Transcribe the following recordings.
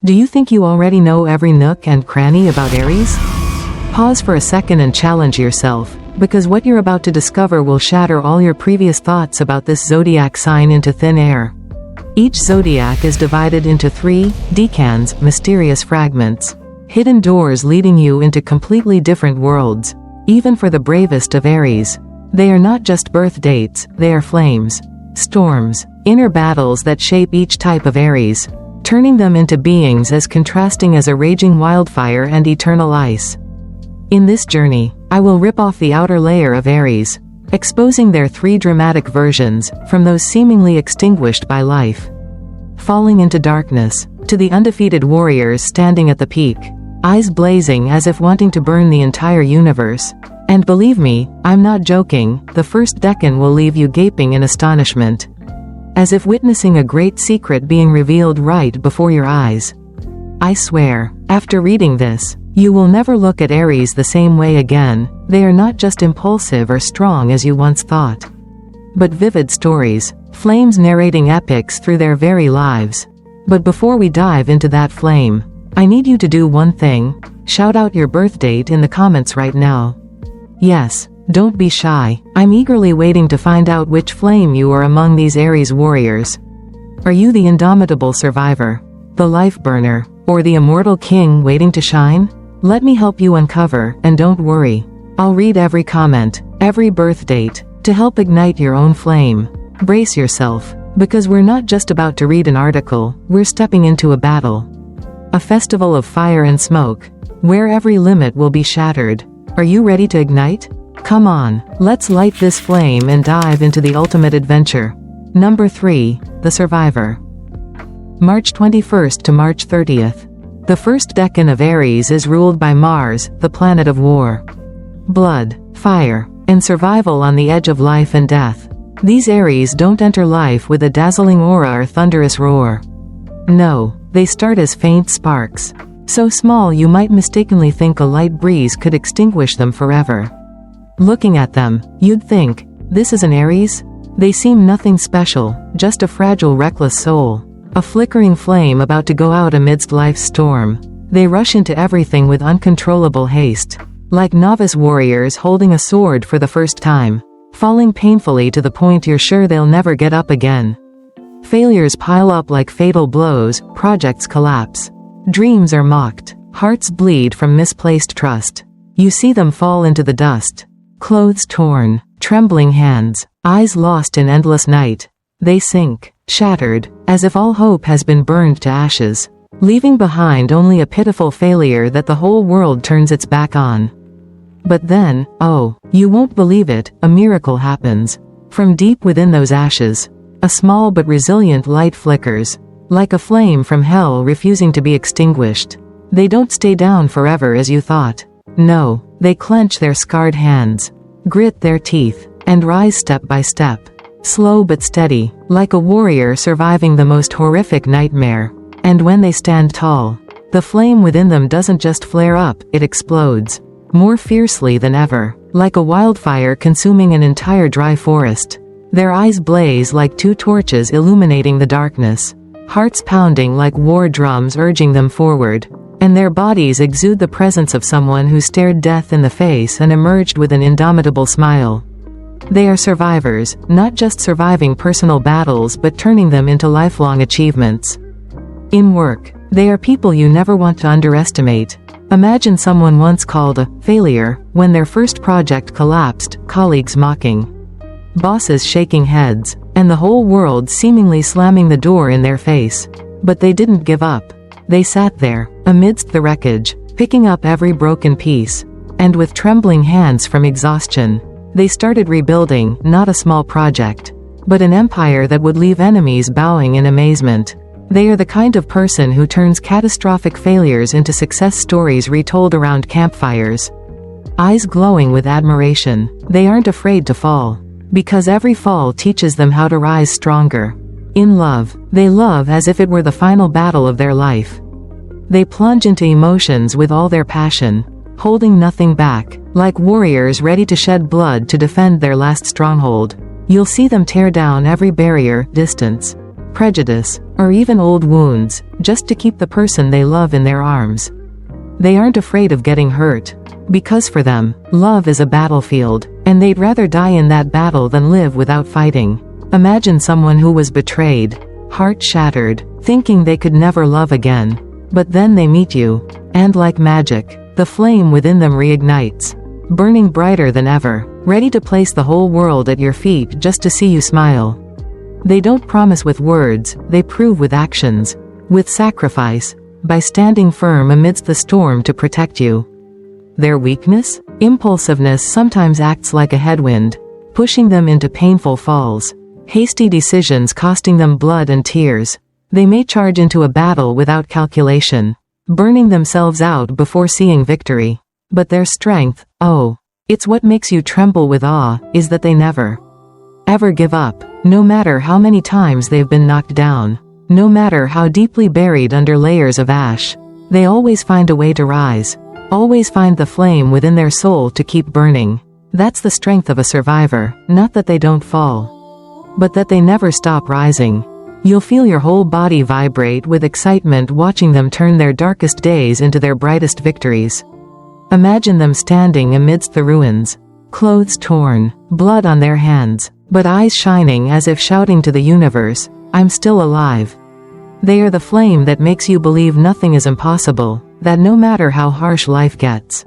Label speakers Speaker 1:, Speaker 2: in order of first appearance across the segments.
Speaker 1: Do you think you already know every nook and cranny about Aries? Pause for a second and challenge yourself, because what you're about to discover will shatter all your previous thoughts about this zodiac sign into thin air. Each zodiac is divided into 3 decans, mysterious fragments, hidden doors leading you into completely different worlds. Even for the bravest of Aries, they are not just birth dates, they are flames, storms, inner battles that shape each type of Aries, turning them into beings as contrasting as a raging wildfire and eternal ice. In this journey, I will rip off the outer layer of Aries, exposing their 3 dramatic versions, from those seemingly extinguished by life, falling into darkness, to the undefeated warriors standing at the peak, eyes blazing as if wanting to burn the entire universe. And believe me, I'm not joking, the first decan will leave you gaping in astonishment, as if witnessing a great secret being revealed right before your eyes. I swear, after reading this, you will never look at Aries the same way again. They are not just impulsive or strong as you once thought, but vivid stories, flames narrating epics through their very lives. But before we dive into that flame, I need you to do one thing: shout out your birth date in the comments right now. Yes, don't be shy, I'm eagerly waiting to find out which flame you are among these Aries warriors. Are you the indomitable survivor, the life burner, or the immortal king waiting to shine? Let me help you uncover, and don't worry, I'll read every comment, every birth date, to help ignite your own flame. Brace yourself, because we're not just about to read an article, we're stepping into a battle. A festival of fire and smoke, where every limit will be shattered. Are you ready to ignite? Come on, let's light this flame and dive into the ultimate adventure. Number 3, The Survivor. March 21st to March 30th. The first decan of Aries is ruled by Mars, the planet of war, blood, fire, and survival on the edge of life and death. These Aries don't enter life with a dazzling aura or thunderous roar. No, they start as faint sparks, so small you might mistakenly think a light breeze could extinguish them forever. Looking at them, you'd think, this is an Aries? They seem nothing special, just a fragile, reckless soul, a flickering flame about to go out amidst life's storm. They rush into everything with uncontrollable haste, like novice warriors holding a sword for the first time, falling painfully to the point you're sure they'll never get up again. Failures pile up like fatal blows, projects collapse, dreams are mocked, hearts bleed from misplaced trust. You see them fall into the dust, clothes torn, trembling hands, eyes lost in endless night. They sink, shattered, as if all hope has been burned to ashes, leaving behind only a pitiful failure that the whole world turns its back on. But then, oh, you won't believe it, a miracle happens. From deep within those ashes, a small but resilient light flickers, like a flame from hell refusing to be extinguished. They don't stay down forever as you thought. No, they clench their scarred hands, grit their teeth, and rise step by step, slow but steady, like a warrior surviving the most horrific nightmare. And when they stand tall, the flame within them doesn't just flare up, it explodes, more fiercely than ever, like a wildfire consuming an entire dry forest. Their eyes blaze like 2 torches illuminating the darkness, hearts pounding like war drums urging them forward, and their bodies exude the presence of someone who stared death in the face and emerged with an indomitable smile. They are survivors, not just surviving personal battles but turning them into lifelong achievements. In work, they are people you never want to underestimate. Imagine someone once called a failure when their first project collapsed, colleagues mocking, bosses shaking heads, and the whole world seemingly slamming the door in their face. But they didn't give up. They sat there, amidst the wreckage, picking up every broken piece, and with trembling hands from exhaustion, they started rebuilding, not a small project, but an empire that would leave enemies bowing in amazement. They are the kind of person who turns catastrophic failures into success stories retold around campfires. Eyes glowing with admiration, they aren't afraid to fall, because every fall teaches them how to rise stronger. In love, they love as if it were the final battle of their life. They plunge into emotions with all their passion, holding nothing back, like warriors ready to shed blood to defend their last stronghold. You'll see them tear down every barrier, distance, prejudice, or even old wounds, just to keep the person they love in their arms. They aren't afraid of getting hurt, because for them, love is a battlefield, and they'd rather die in that battle than live without fighting. Imagine someone who was betrayed, heart shattered, thinking they could never love again. But then they meet you, and like magic, the flame within them reignites, burning brighter than ever, ready to place the whole world at your feet just to see you smile. They don't promise with words, they prove with actions, with sacrifice, by standing firm amidst the storm to protect you. Their weakness? Impulsiveness sometimes acts like a headwind, pushing them into painful falls, hasty decisions costing them blood and tears. They may charge into a battle without calculation, burning themselves out before seeing victory. But their strength, oh, it's what makes you tremble with awe, is that they never, ever give up, no matter how many times they've been knocked down, no matter how deeply buried under layers of ash. They always find a way to rise, always find the flame within their soul to keep burning. That's the strength of a survivor, not that they don't fall, but that they never stop rising. You'll feel your whole body vibrate with excitement watching them turn their darkest days into their brightest victories. Imagine them standing amidst the ruins, clothes torn, blood on their hands, but eyes shining as if shouting to the universe, "I'm still alive." They are the flame that makes you believe nothing is impossible, that no matter how harsh life gets,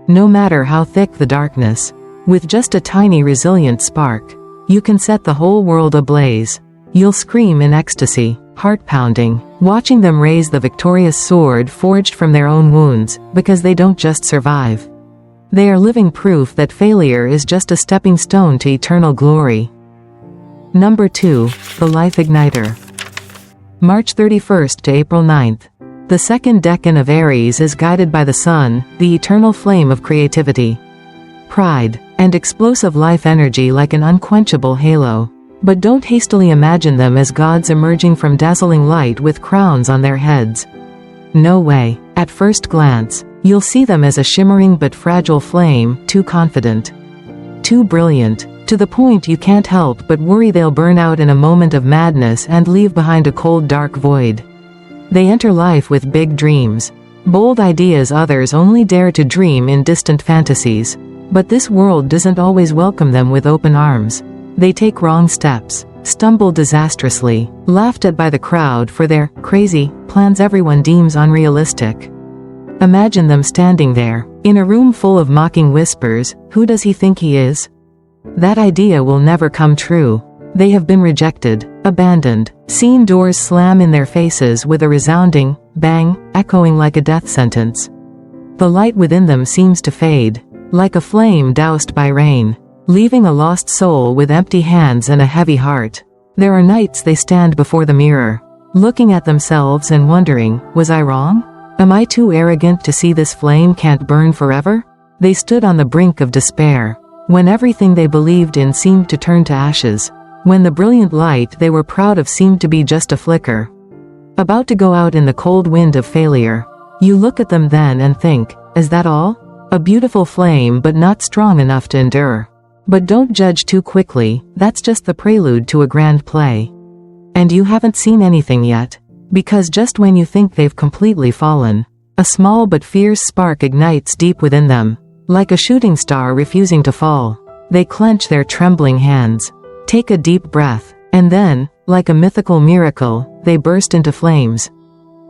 Speaker 1: no matter how thick the darkness, with just a tiny resilient spark, you can set the whole world ablaze. You'll scream in ecstasy, heart pounding, watching them raise the victorious sword forged from their own wounds, because they don't just survive. They are living proof that failure is just a stepping stone to eternal glory. Number 2, the Life Igniter. March 31st to April 9th. The second decan of Aries is guided by the sun, the eternal flame of creativity, pride, and explosive life energy like an unquenchable halo. But don't hastily imagine them as gods emerging from dazzling light with crowns on their heads. No way. At first glance, you'll see them as a shimmering but fragile flame, too confident, too brilliant, to the point you can't help but worry they'll burn out in a moment of madness and leave behind a cold dark void. They enter life with big dreams, bold ideas others only dare to dream in distant fantasies. But this world doesn't always welcome them with open arms. They take wrong steps, stumble disastrously, laughed at by the crowd for their crazy plans everyone deems unrealistic. Imagine them standing there, in a room full of mocking whispers, "Who does he think he is?" That idea will never come true. They have been rejected, abandoned, seen doors slam in their faces with a resounding bang, echoing like a death sentence. The light within them seems to fade, like a flame doused by rain, leaving a lost soul with empty hands and a heavy heart. There are nights they stand before the mirror, looking at themselves and wondering, was I wrong? Am I too arrogant to see this flame can't burn forever? They stood on the brink of despair, when everything they believed in seemed to turn to ashes, when the brilliant light they were proud of seemed to be just a flicker, about to go out in the cold wind of failure. You look at them then and think, is that all? A beautiful flame but not strong enough to endure. But don't judge too quickly, that's just the prelude to a grand play. And you haven't seen anything yet. Because just when you think they've completely fallen, a small but fierce spark ignites deep within them, like a shooting star refusing to fall. They clench their trembling hands, take a deep breath, and then, like a mythical miracle, they burst into flames.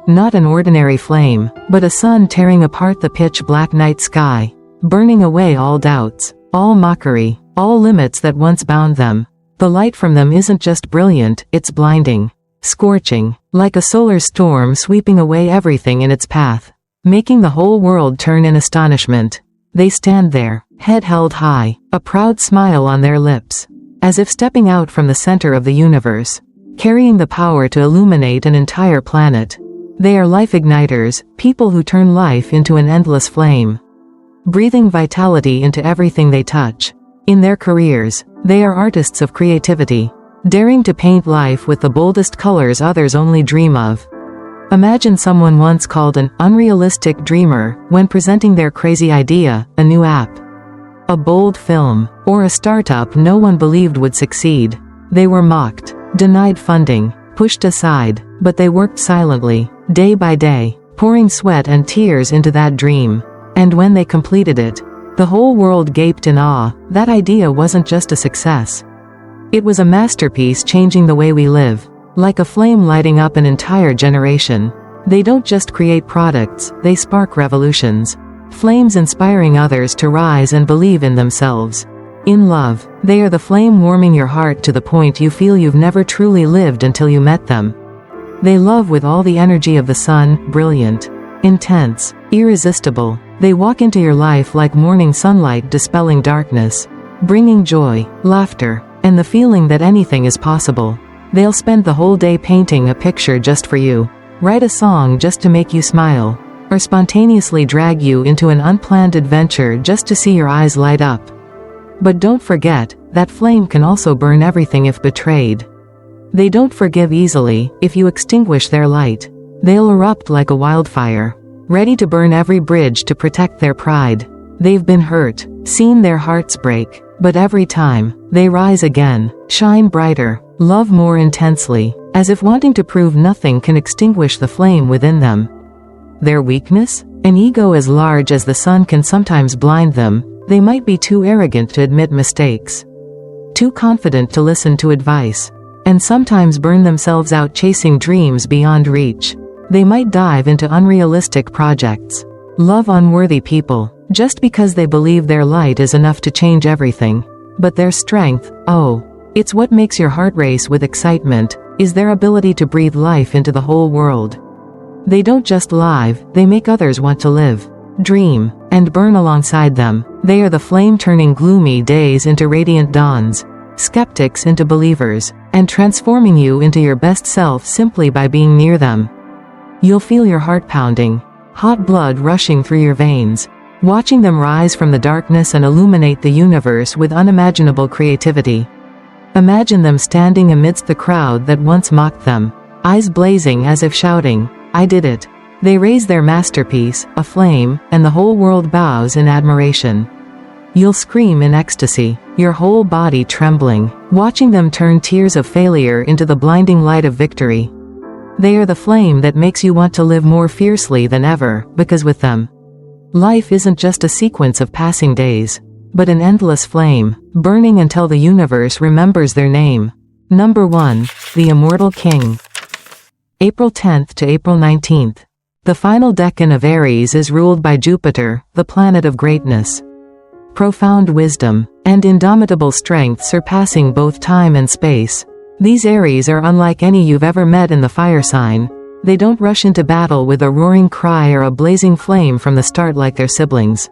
Speaker 1: Not an ordinary flame, but a sun tearing apart the pitch-black night sky, burning away all doubts, all mockery, all limits that once bound them. The light from them isn't just brilliant, it's blinding, scorching, like a solar storm sweeping away everything in its path, making the whole world turn in astonishment. They stand there, head held high, a proud smile on their lips, as if stepping out from the center of the universe, carrying the power to illuminate an entire planet. They are life igniters, people who turn life into an endless flame, breathing vitality into everything they touch. In their careers, they are artists of creativity, daring to paint life with the boldest colors others only dream of. Imagine someone once called an unrealistic dreamer when presenting their crazy idea, a new app, a bold film, or a startup no one believed would succeed. They were mocked, denied funding, pushed aside, but they worked silently, day by day, pouring sweat and tears into that dream. And when they completed it, the whole world gaped in awe. That idea wasn't just a success. It was a masterpiece changing the way we live, like a flame lighting up an entire generation. They don't just create products, they spark revolutions. Flames inspiring others to rise and believe in themselves. In love, they are the flame warming your heart to the point you feel you've never truly lived until you met them. They love with all the energy of the sun, brilliant, intense, irresistible. They walk into your life like morning sunlight dispelling darkness, bringing joy, laughter, and the feeling that anything is possible. They'll spend the whole day painting a picture just for you, write a song just to make you smile, or spontaneously drag you into an unplanned adventure just to see your eyes light up. But don't forget, that flame can also burn everything if betrayed. They don't forgive easily. If you extinguish their light, they'll erupt like a wildfire, ready to burn every bridge to protect their pride. They've been hurt, seen their hearts break, but every time, they rise again, shine brighter, love more intensely, as if wanting to prove nothing can extinguish the flame within them. Their weakness? An ego as large as the sun can sometimes blind them. They might be too arrogant to admit mistakes, too confident to listen to advice, and sometimes burn themselves out chasing dreams beyond reach. They might dive into unrealistic projects, love unworthy people, just because they believe their light is enough to change everything. But their strength, oh, it's what makes your heart race with excitement, is their ability to breathe life into the whole world. They don't just live, they make others want to live, dream, and burn alongside them. They are the flame turning gloomy days into radiant dawns, skeptics into believers, and transforming you into your best self simply by being near them. You'll feel your heart pounding, hot blood rushing through your veins, watching them rise from the darkness and illuminate the universe with unimaginable creativity. Imagine them standing amidst the crowd that once mocked them, eyes blazing as if shouting, "I did it." They raise their masterpiece, a flame, and the whole world bows in admiration. You'll scream in ecstasy, your whole body trembling, watching them turn tears of failure into the blinding light of victory. They are the flame that makes you want to live more fiercely than ever, because with them, life isn't just a sequence of passing days, but an endless flame, burning until the universe remembers their name. Number 1. The Immortal King. April 10th to April 19th. The final decan of Aries is ruled by Jupiter, the planet of greatness, profound wisdom, and indomitable strength surpassing both time and space. These Aries are unlike any you've ever met in the fire sign. They don't rush into battle with a roaring cry or a blazing flame from the start like their siblings.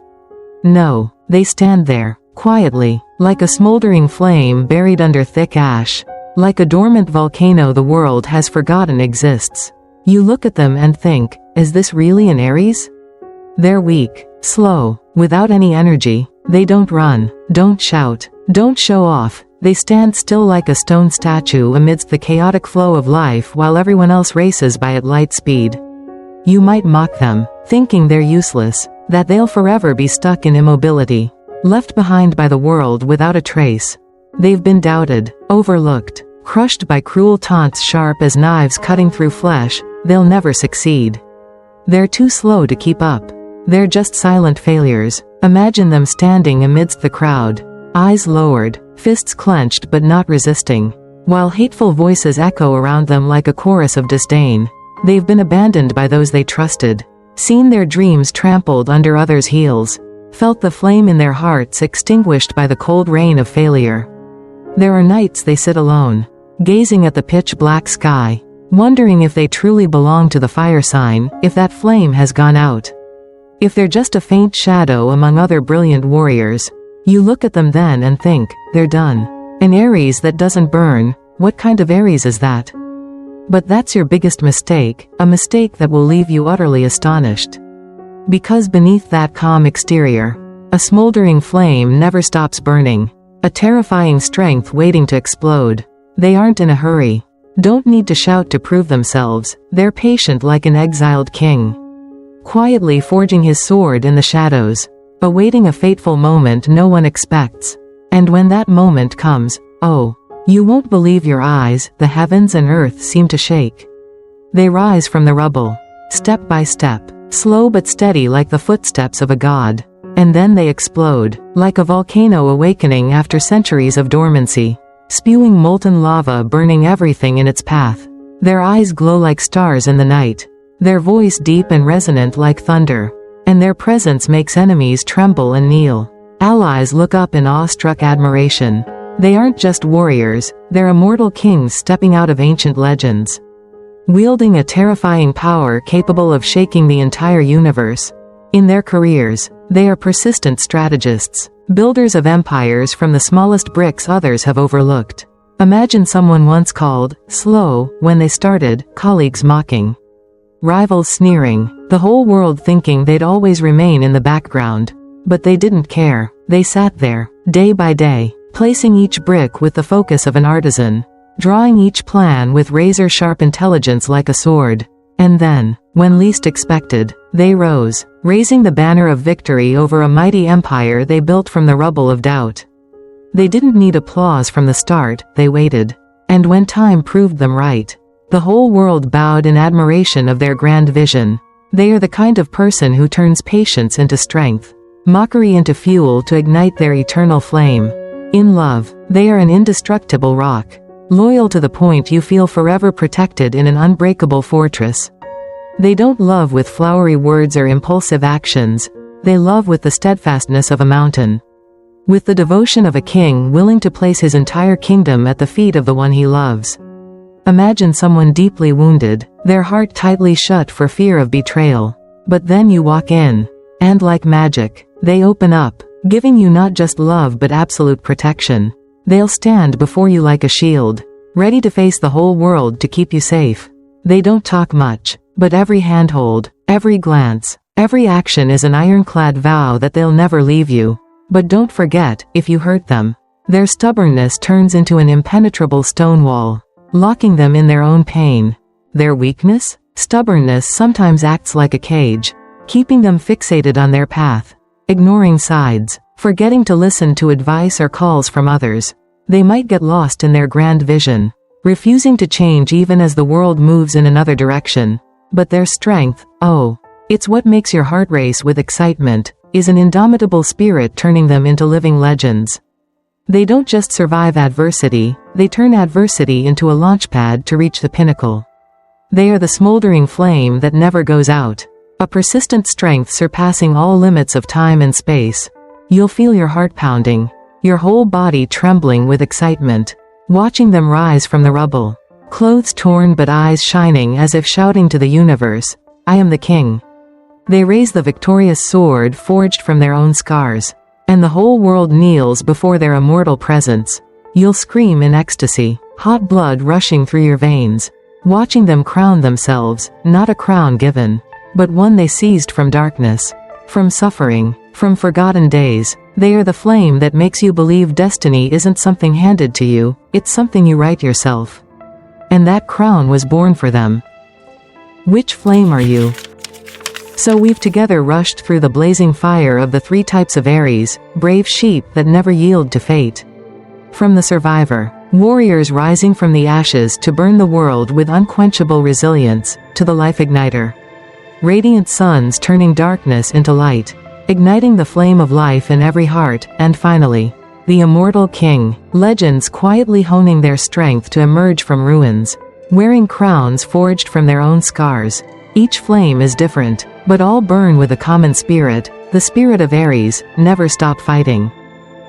Speaker 1: No, they stand there, quietly, like a smoldering flame buried under thick ash, like a dormant volcano the world has forgotten exists. You look at them and think, is this really an Aries? They're weak, slow, without any energy. They don't run, don't shout, don't show off. They stand still like a stone statue amidst the chaotic flow of life while everyone else races by at light speed. You might mock them, thinking they're useless, that they'll forever be stuck in immobility, left behind by the world without a trace. They've been doubted, overlooked, crushed by cruel taunts sharp as knives cutting through flesh. They'll never succeed. They're too slow to keep up. They're just silent failures. Imagine them standing amidst the crowd, eyes lowered, fists clenched but not resisting, while hateful voices echo around them like a chorus of disdain. They've been abandoned by those they trusted, seen their dreams trampled under others' heels, felt the flame in their hearts extinguished by the cold rain of failure. There are nights they sit alone, gazing at the pitch-black sky, wondering if they truly belong to the fire sign, if that flame has gone out, if they're just a faint shadow among other brilliant warriors. You look at them then and think, they're done. An Aries that doesn't burn, what kind of Aries is that? But that's your biggest mistake, a mistake that will leave you utterly astonished. Because beneath that calm exterior, a smoldering flame never stops burning, a terrifying strength waiting to explode. They aren't in a hurry, don't need to shout to prove themselves. They're patient like an exiled king, quietly forging his sword in the shadows, awaiting a fateful moment no one expects. And when that moment comes, oh, You won't believe your eyes, the heavens and earth seem to shake. They rise from the rubble, step by step, slow but steady like the footsteps of a god. And then they explode, like a volcano awakening after centuries of dormancy, spewing molten lava burning everything in its path. Their eyes glow like stars in the night, their voice deep and resonant like thunder, and their presence makes enemies tremble and kneel. Allies look up in awestruck admiration. They aren't just warriors, they're immortal kings stepping out of ancient legends, wielding a terrifying power capable of shaking the entire universe. In their careers, they are persistent strategists, builders of empires from the smallest bricks others have overlooked. Imagine someone once called slow when they started, colleagues mocking, rivals sneering, the whole world thinking they'd always remain in the background. But they didn't care. They sat there, day by day, placing each brick with the focus of an artisan, drawing each plan with razor-sharp intelligence like a sword. And then, when least expected, they rose, raising the banner of victory over a mighty empire they built from the rubble of doubt. They didn't need applause from the start, they waited. And when time proved them right, the whole world bowed in admiration of their grand vision. They are the kind of person who turns patience into strength, mockery into fuel to ignite their eternal flame. In love, they are an indestructible rock, loyal to the point you feel forever protected in an unbreakable fortress. They don't love with flowery words or impulsive actions, they love with the steadfastness of a mountain, with the devotion of a king willing to place his entire kingdom at the feet of the one he loves. Imagine someone deeply wounded, their heart tightly shut for fear of betrayal. But then you walk in, and like magic, they open up, giving you not just love but absolute protection. They'll stand before you like a shield, ready to face the whole world to keep you safe. They don't talk much, but every handhold, every glance, every action is an ironclad vow that they'll never leave you. But don't forget, if you hurt them, their stubbornness turns into an impenetrable stone wall, locking them in their own pain. Their weakness? Stubbornness sometimes acts like a cage, keeping them fixated on their path, ignoring sides, forgetting to listen to advice or calls from others. They might get lost in their grand vision, refusing to change even as the world moves in another direction. But their strength, oh, it's what makes your heart race with excitement, is an indomitable spirit turning them into living legends. They don't just survive adversity, they turn adversity into a launchpad to reach the pinnacle. They are the smoldering flame that never goes out, a persistent strength surpassing all limits of time and space. You'll feel your heart pounding, your whole body trembling with excitement, watching them rise from the rubble, clothes torn but eyes shining as if shouting to the universe, "I am the king." They raise the victorious sword forged from their own scars, and the whole world kneels before their immortal presence. You'll scream in ecstasy, hot blood rushing through your veins, watching them crown themselves, not a crown given, but one they seized from darkness, from suffering, from forgotten days. They are the flame that makes you believe destiny isn't something handed to you, it's something you write yourself. And that crown was born for them. Which flame are you? So we've together rushed through the blazing fire of the three types of Aries, brave sheep that never yield to fate. From the survivor, warriors rising from the ashes to burn the world with unquenchable resilience, to the life igniter, radiant suns turning darkness into light, igniting the flame of life in every heart. And finally, the Immortal King, legends quietly honing their strength to emerge from ruins, wearing crowns forged from their own scars. Each flame is different, but all burn with a common spirit, the spirit of Aries. Never stop fighting.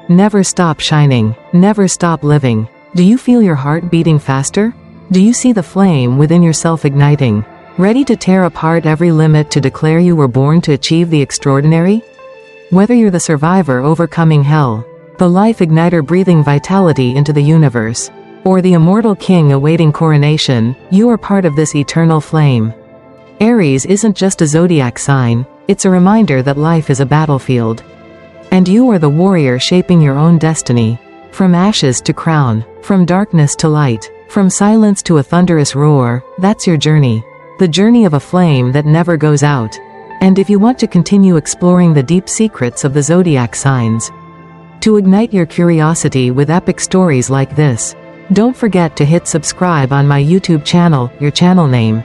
Speaker 1: Never stop shining. Never stop living. Do you feel your heart beating faster? Do you see the flame within yourself igniting, ready to tear apart every limit to declare you were born to achieve the extraordinary? Whether you're the survivor overcoming hell, the life igniter breathing vitality into the universe, or the Immortal King awaiting coronation, you are part of this eternal flame. Aries isn't just a zodiac sign, it's a reminder that life is a battlefield. And you are the warrior shaping your own destiny. From ashes to crown, from darkness to light, from silence to a thunderous roar, that's your journey. The journey of a flame that never goes out. And if you want to continue exploring the deep secrets of the zodiac signs, to ignite your curiosity with epic stories like this, Don't forget to hit subscribe on my YouTube channel, your channel name.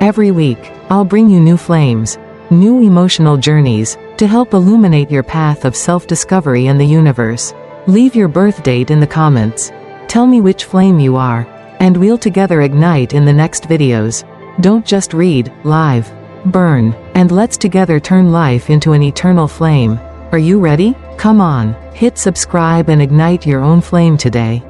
Speaker 1: Every week, I'll bring you new flames, new emotional journeys, to help illuminate your path of self-discovery and the universe. Leave your birth date in the comments. Tell me which flame you are, and we'll together ignite in the next videos. Don't just read, live, burn, and let's together turn life into an eternal flame. Are you ready? Come on, hit subscribe and ignite your own flame today.